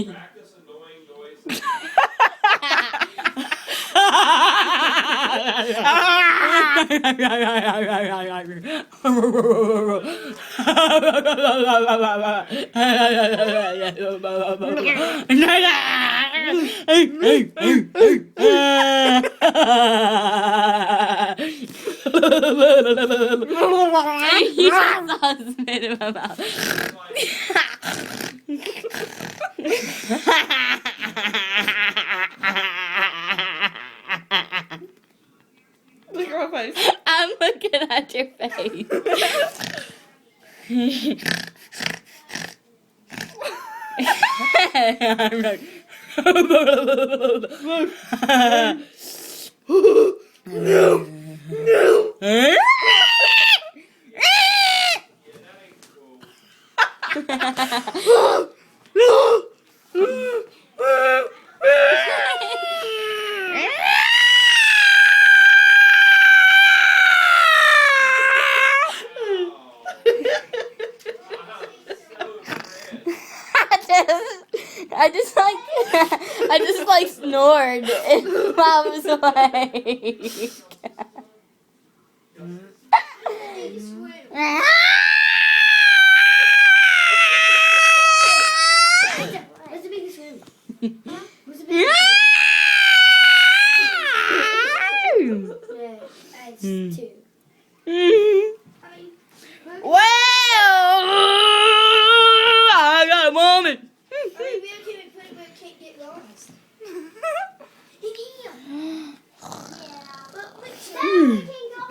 Practice annoying noises. He just saw his spit in my mouth. Look at my face. I'm looking at your face. I'm like, No. No. I just like snored and Mom was like. What's the biggest room? What's the biggest room? It's 2. Well, I got a moment. Are you okay with putting where it can't get lost? It can. Yeah. But which side it can go?